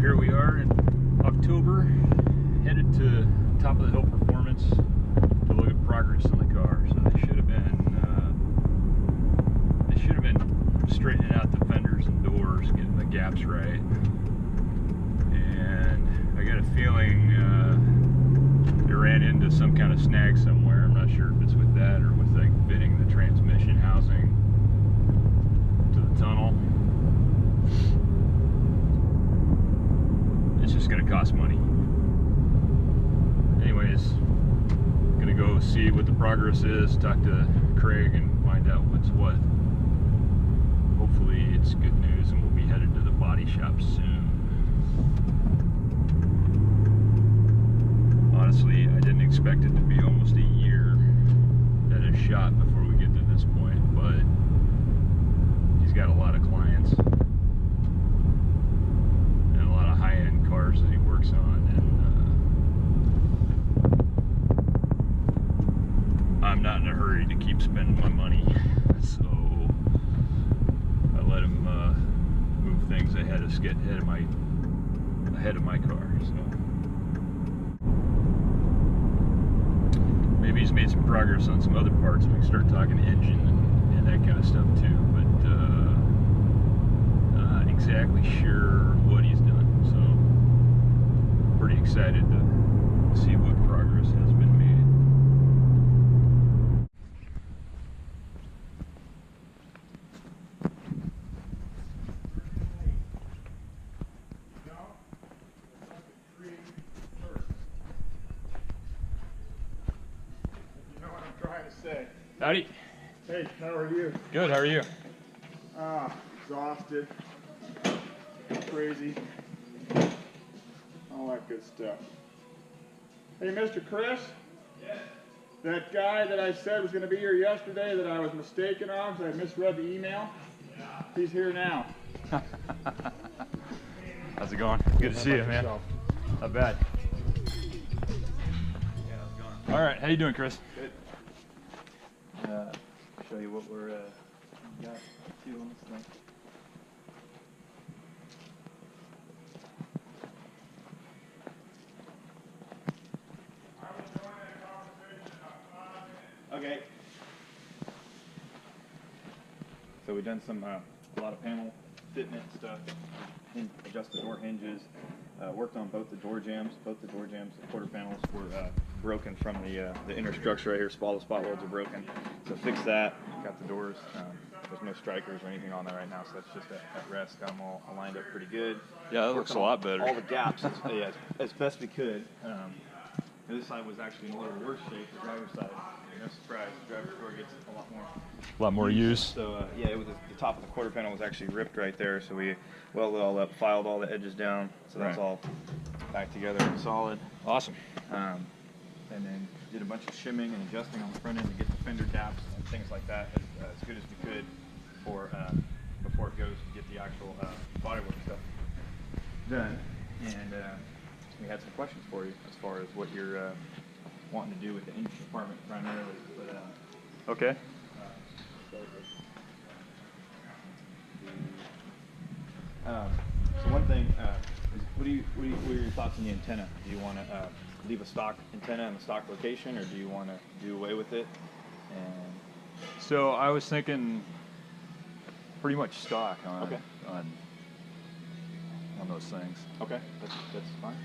here we are in October, headed to Top of the Hill Performance to look at progress on the car. So they should have been straightening out the fenders and doors, getting the gaps right. And I got a feeling they ran into some kind of snag somewhere. I'm not sure if it's with that or with like fitting the transmission housing to the tunnel. It's just going to cost money. Anyways, gonna go see what the progress is, talk to Craig and find out what's what. Hopefully it's good news and we'll be headed to the body shop soon. Honestly, I didn't expect it to be almost a year at a shop before we get to this point, but he's got a lot of clients and a lot of high-end cars that he works on, and I'm not in a hurry to keep spending my money, so I let him move things ahead of my car. So maybe he's made some progress on some other parts. We can start talking engine and that kind of stuff too, but not exactly sure what he's done. So pretty excited to see what progress has been made. Howdy. Hey, how are you? Good, how are you? Exhausted, crazy, all that good stuff. Hey, Mr. Chris? Yes. That guy that I said was going to be here yesterday that I was mistaken on because I misread the email, he's here now. How's it going? Good to see you, man. Not bad. Yeah, how's it going? All right, how you doing, Chris? Good. Show you what we're got to on this thing. Okay. So we've done some a lot of panel fitment stuff, adjusted door hinges, worked on both the door jambs. Both the door jambs, the quarter panels were broken from the inner structure right here. All the spot welds are broken. So fixed that. Got the doors. There's no strikers or anything on there right now, so that's just at rest. Got them all lined up pretty good. Yeah, that looks a lot better. All the gaps, as best we could. This side was actually in a little worse shape. The driver's side, no surprise, the driver's door gets a lot more use. So yeah, it was the top of the quarter panel was actually ripped right there. So we welded all up, filed all the edges down. So that's all back together and solid. Awesome. And then did a bunch of shimming and adjusting on the front end to get the fender daps and things like that as good as we could for before it goes to get the actual bodywork stuff done. And we had some questions for you as far as what you're wanting to do with the engine compartment primarily. But Okay. So one thing, is what are your thoughts on the antenna? Do you want to leave a stock antenna in the stock location, or do you want to do away with it? And So I was thinking pretty much stock on those things. okay, that's fine.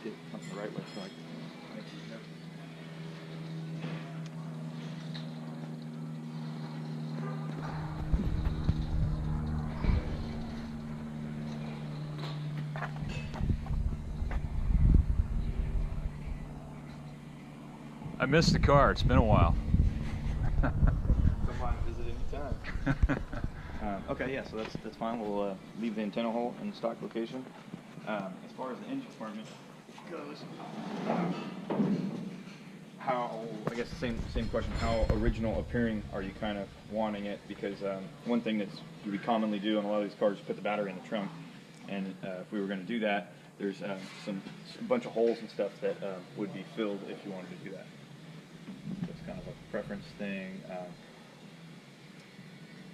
Get something the right way. So I missed the car. It's been a while. come by and visit anytime. Okay, yeah, so that's fine. We'll leave the antenna hole in the stock location. As far as the engine compartment goes, how, I guess the same question, how original appearing are you kind of wanting it? Because one thing that we commonly do on a lot of these cars is put the battery in the trunk, and if we were going to do that, there's a bunch of holes and stuff that would be filled if you wanted to do that. It's kind of a preference thing.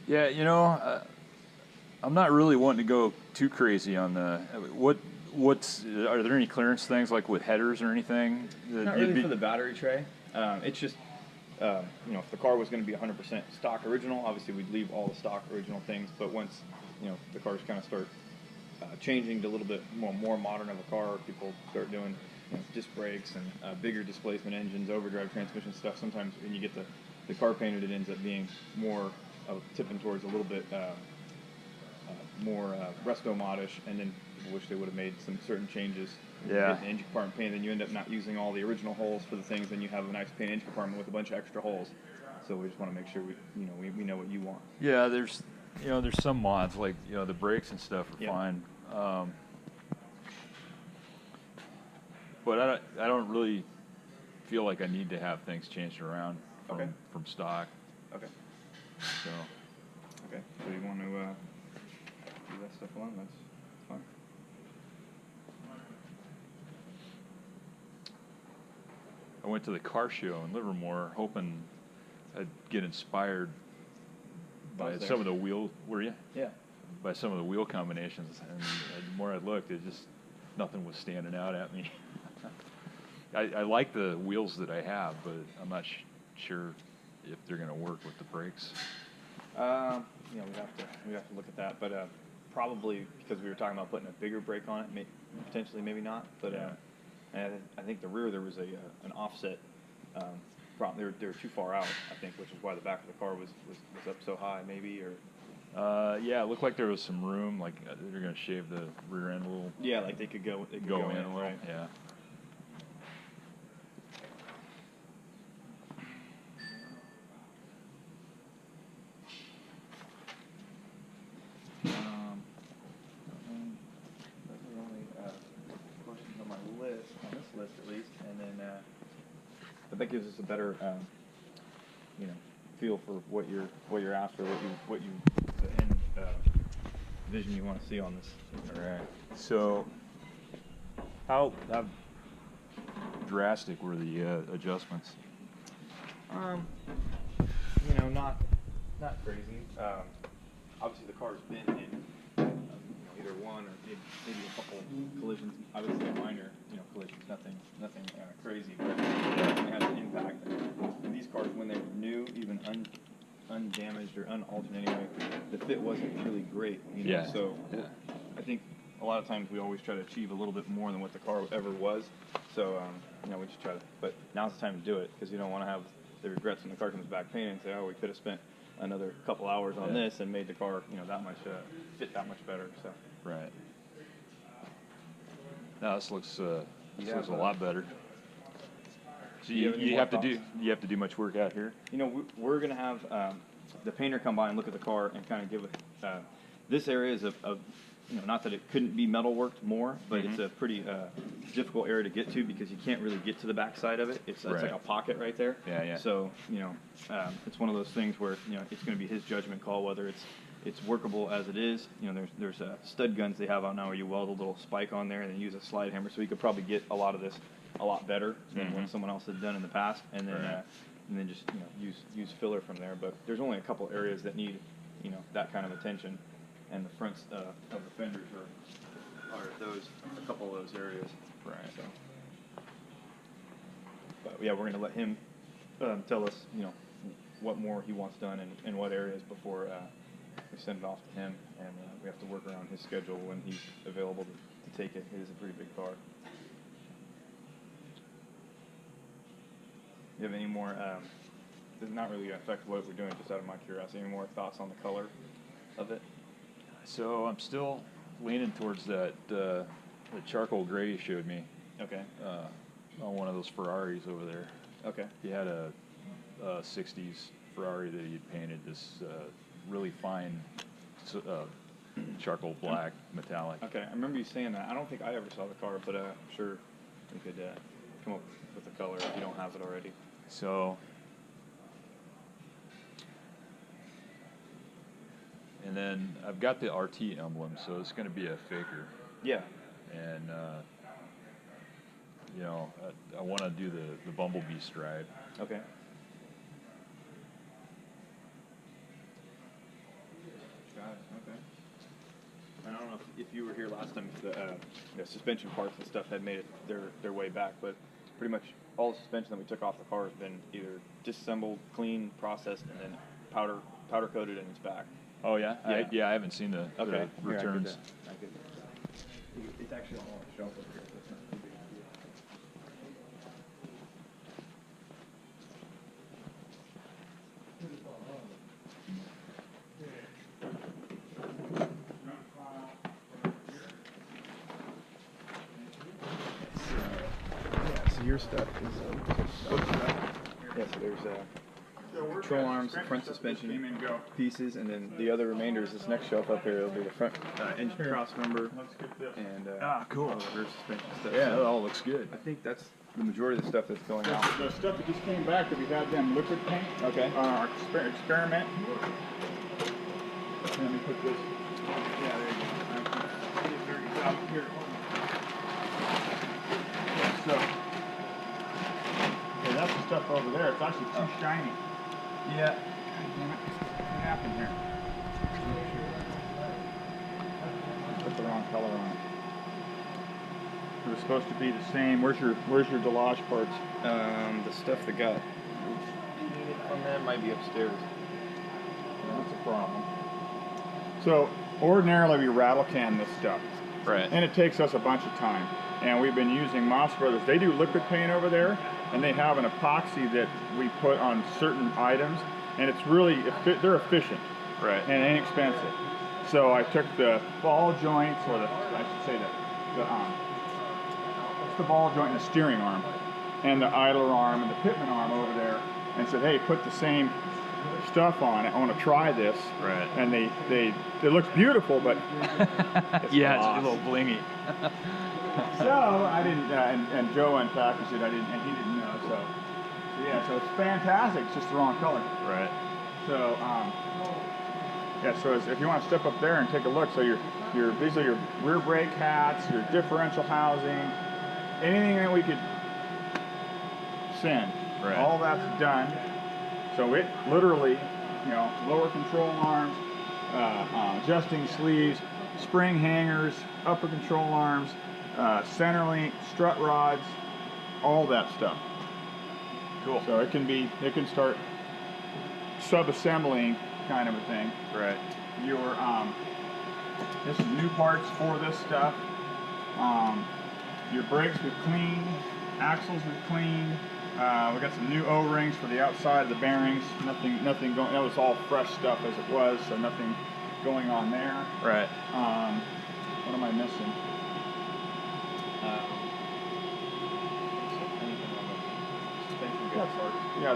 Yeah, you know, I'm not really wanting to go too crazy on the are there any clearance things like with headers or anything? Not really for the battery tray. It's just if the car was going to be 100% stock original, obviously we'd leave all the stock original things. But once the cars kind of start changing to a little bit more modern of a car, people start doing disc brakes and bigger displacement engines, overdrive transmission stuff. Sometimes when you get the car painted, it ends up being more tipping towards a little bit more resto modish, and then people wish they would have made some certain changes. Yeah. Get the engine compartment painted, then you end up not using all the original holes for the things, then you have a nice paint engine compartment with a bunch of extra holes. So we just want to make sure we know what you want. Yeah, there's some mods like the brakes and stuff are fine, but I don't really feel like I need to have things changed around from stock. Okay. So. Okay. So you want to do that stuff alone? That's fine. I went to the car show in Livermore hoping I'd get inspired by some of the wheel. Were you? Yeah. By some of the wheel combinations, and the more I looked, nothing was standing out at me. I like the wheels that I have, but I'm not sure if they're going to work with the brakes. We have to look at that, but probably because we were talking about putting a bigger brake on it, potentially maybe not. But and I think the rear there was an offset problem. They were too far out, I think, which is why the back of the car was up so high, maybe, or. Yeah, it looked like there was some room. Like they're going to shave the rear end a little. Yeah, like they could go in a little. Right? Yeah. List at least, and then but that gives us a better feel for what you're after, what you the end vision you want to see on this. All right. So how drastic were the adjustments? Not crazy. Obviously the car's been in either one or maybe a couple collisions. Obviously minor collisions, nothing crazy, but it definitely has an impact. And these cars, when they were new, even undamaged or unalternated, the fit wasn't really great. So I think a lot of times we always try to achieve a little bit more than what the car ever was. So we just try to. But now's the time to do it, because you don't want to have the regrets when the car comes back painted and say, oh, we could have spent another couple hours on this and made the car that much fit that much better. So. Right. Now this looks a lot better. So you have to do much work out here. We're gonna have the painter come by and look at the car and kind of give it. This area is not that it couldn't be metal worked more, but it's a pretty difficult area to get to because you can't really get to the back side of it. It's like a pocket right there. Yeah. So it's one of those things where it's going to be his judgment call whether it's workable as it is. There's stud guns they have out now where you weld a little spike on there and then use a slide hammer, so you could probably get a lot of this a lot better than what someone else had done in the past, and then just use filler from there. But there's only a couple areas that need that kind of attention, and the fronts of the fenders are a couple of those areas. Right. So, but yeah, we're going to let him tell us what more he wants done and what areas before we send it off to him, and we have to work around his schedule when he's available to take it. It is a pretty big car. Do you have any more, does not really affect what we're doing, just out of my curiosity, any more thoughts on the color of it? So I'm still leaning towards that the charcoal gray you showed me. Okay. On one of those Ferraris over there. Okay. He had a 60s Ferrari that he'd painted this really fine charcoal black metallic. Okay, I remember you saying that. I don't think I ever saw the car, but I'm sure we could come up with the color if you don't have it already. So, and then I've got the RT emblem, so it's going to be a faker. Yeah. And I want to do the bumblebee stripe. Okay. Got it. Okay. And I don't know if you were here last time, if the suspension parts and stuff had made it their way back, but pretty much all the suspension that we took off the car has been either disassembled, cleaned, processed, and then powder coated, and it's back. Oh yeah, Yeah. I haven't seen the returns. It's actually on the shelf over here. That's not too big a deal. So your stuff is yeah. So there's control arms, front suspension pieces, and then the other remainder is this next shelf up here. It'll be the front engine cross member and Cool. all the rear suspension stuff. Yeah, So that all looks good. I think that's the majority of the stuff that's going out. The stuff that just came back that we had them liquid paint. Okay. Experiment. Let me put this. Yeah, there you go. Here. Yeah, so. Okay, that's the stuff over there. It's actually too shiny. Yeah. God damn it. What happened here? Put the wrong color on it. It was supposed to be the same. Where's your Delage parts? The stuff that got from that might be upstairs. That's a problem. So ordinarily we rattle can this stuff. Right. And it takes us a bunch of time. And we've been using Moss Brothers. They do liquid paint over there, and they have an epoxy that we put on certain items, and it's really, they're efficient. Right. And inexpensive. So I took the ball joints, or I should say it's the ball joint and the steering arm, and the idler arm and the pitman arm over there, and said, hey, put the same stuff on it. I want to try this. Right. And it looks beautiful, but Yeah, gloss. it's a little blingy. So I didn't, and Joe unpackaged it. And he didn't know. So yeah, so it's fantastic. It's just the wrong color. Right. So yeah. So if you want to step up there and take a look, so these are your rear brake hats, your differential housing, anything that we could send. Right. All that's done. So it literally, lower control arms, adjusting sleeves, spring hangers, upper control arms, center link, strut rods, all that stuff. Cool. So it can start sub-assembling kind of a thing. Right. This is new parts for this stuff. Your brakes we've cleaned, axles we've cleaned. We got some new O-rings for the outside of the bearings. Nothing going. That was all fresh stuff as it was, so nothing going on there. Right. What am I missing? Yeah,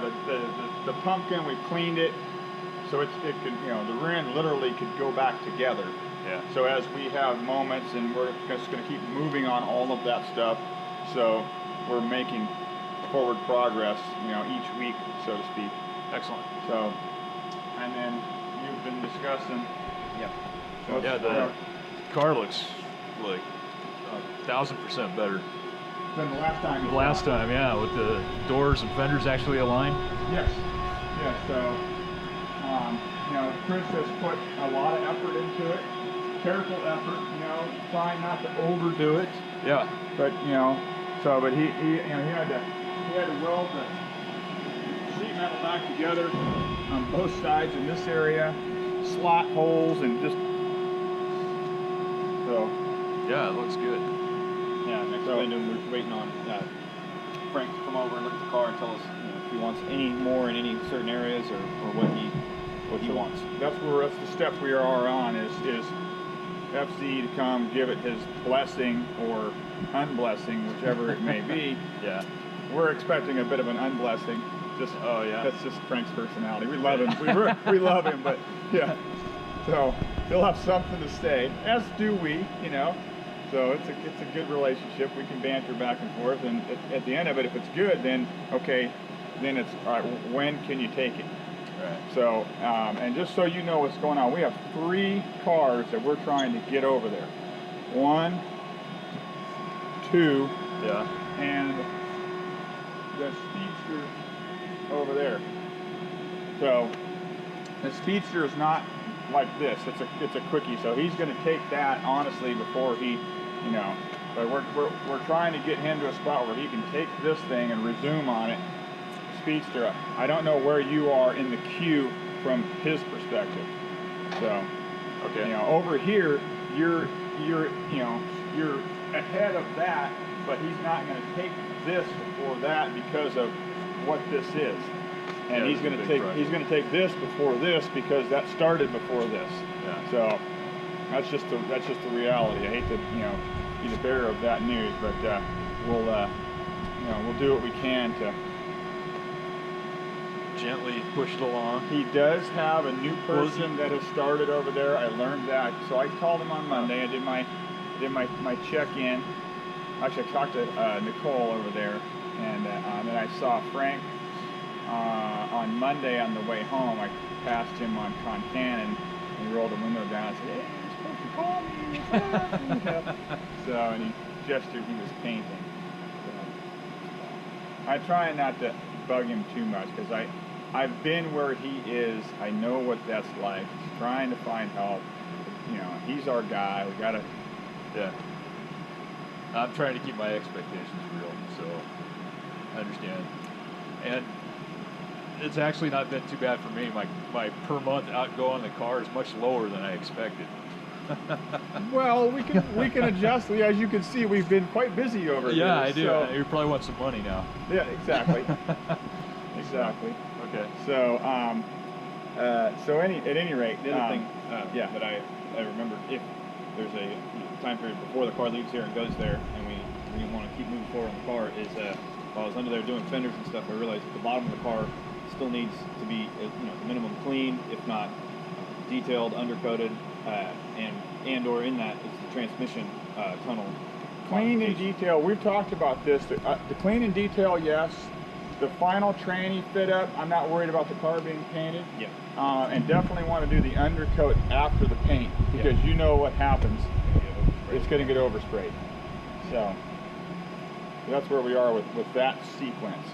the pumpkin, we cleaned it, so it could, the rear end literally could go back together. Yeah. So as we have moments, and we're just going to keep moving on all of that stuff, so we're making forward progress, each week, so to speak. Excellent. So, and then you've been discussing. Yep. So Yeah, the car looks like 1,000% better than the last time. than the last time. Yeah, with the doors and fenders actually aligned. Yes. Yes. So, Chris has put a lot of effort into it. Careful effort. Trying not to overdo it. Yeah. But but he had to weld the sheet metal back together on both sides in this area, slot holes, and just so. Yeah, it looks good. Yeah, next window we're waiting on Frank to come over and look at the car and tell us if he wants any more in any certain areas or what he wants. That's the step we are on is FC to come give it his blessing or unblessing, whichever it may be. Yeah. We're expecting a bit of an unblessing. That's just Frank's personality. We love him. We love him, but yeah. So he'll have something to say, as do we. So it's a good relationship. We can banter back and forth, and at the end of it, if it's good, then okay, then it's all right. When can you take it? Right. So, and just so you know what's going on, we have 3 cars that we're trying to get over there. 1, 2, Yeah. and the Speedster over there. So, the Speedster is not like this. It's a quickie. So he's going to take that honestly before he, you know. But we're trying to get him to a spot where he can take this thing and resume on it. Speedster. I don't know where you are in the queue from his perspective. So, Okay. you know, over here you're ahead of that, but he's not going to take this before that because of what this is. And Yeah, he's going to take this before this because that started before this. Yeah. So that's just the reality. I hate to be the bearer of that news, but we'll do what we can to Gently push it along. He does have a new person that has started over there. I learned that. So I called him on Monday. I did my check-in. Actually, I talked to Nicole over there, and then I saw Frank on Monday on the way home. I passed him on Concannon, and he rolled the window down and said, "Hey, you're supposed to call me." So, and he gestured he was painting. So, I try not to bug him too much because I've been where he is. I know what that's like. He's trying to find help. You know, he's our guy. We gotta. Yeah. I'm trying to keep my expectations real, so I understand. And it's actually not been too bad for me. My per month outgo on the car is much lower than I expected. Well, we can adjust. As you can see, we've been quite busy over here. Yeah, I do. So, You probably want some money now. yeah, exactly. Exactly. Okay. So, at any rate, The other thing yeah. that I remembered, if there's a time period before the car leaves here and goes there, and we want to keep moving forward on the car, is while I was under there doing fenders and stuff, I realized that the bottom of the car still needs to be, the minimum clean, if not detailed, undercoated, and/or in that is the transmission tunnel. Clean and detail. We've talked about this. The clean and detail, yes. The final tranny fit up, I'm not worried about the car being painted. Yeah. And definitely want to do the undercoat after the paint because you know what happens. It's going to get oversprayed. So that's where we are with that sequence.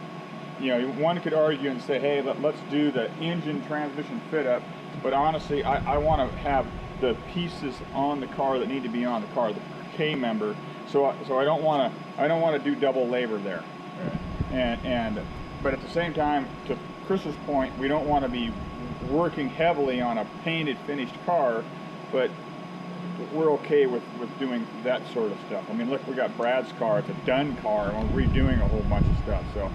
You know, one could argue and say, hey, let's do the engine transmission fit up, but honestly, I want to have the pieces on the car that need to be on the car, the K member. So I don't want to do double labor there. But at the same time, to Chris's point, we don't want to be working heavily on a painted, finished car, but we're okay with doing that sort of stuff. I mean, look, we got Brad's car. It's a done car, and we're redoing a whole bunch of stuff. So,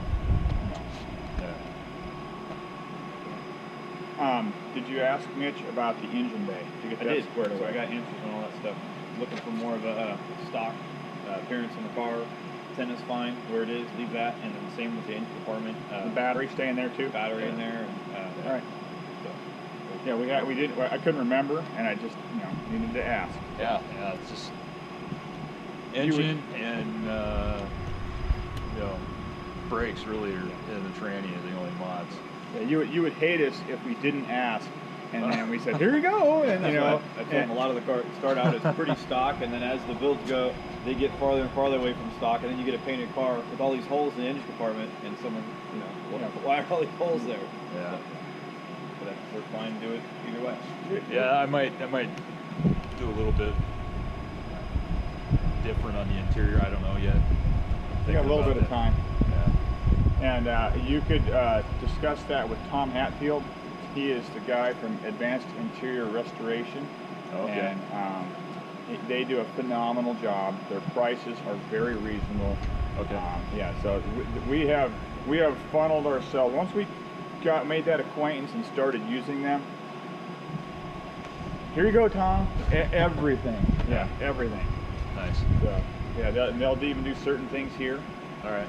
did you ask Mitch about the engine bay? Did you get that squared away? So I got answers on all that stuff. Looking for more of a stock appearance on the car. Antenna's fine where it is, leave that, and then the same with the engine compartment. The battery staying there too. Battery in there. And, all right. So. Yeah, we did. I couldn't remember, and I just needed to ask. Yeah, it's just engine and brakes really are in the tranny are the only mods. Yeah, you would hate us if we didn't ask, and then we said, here you go, and I told them a lot of the cars start out as pretty stock, and then as the builds go, they get farther and farther away from stock, and then you get a painted car with all these holes in the engine compartment, and someone, why are all these holes there? Yeah. But we're fine to do it either way. Yeah, I might do a little bit different on the interior. I don't know yet. You got a little bit of time. Yeah. And you could discuss that with Tom Hatfield. He is the guy from Advanced Interior Restoration. Okay. And they do a phenomenal job. Their prices are very reasonable. Okay. Yeah. So we have funneled ourselves once we made that acquaintance and started using them. Here you go, Tom. Everything. Yeah. Everything. Nice. So yeah, they'll even do certain things here. All right.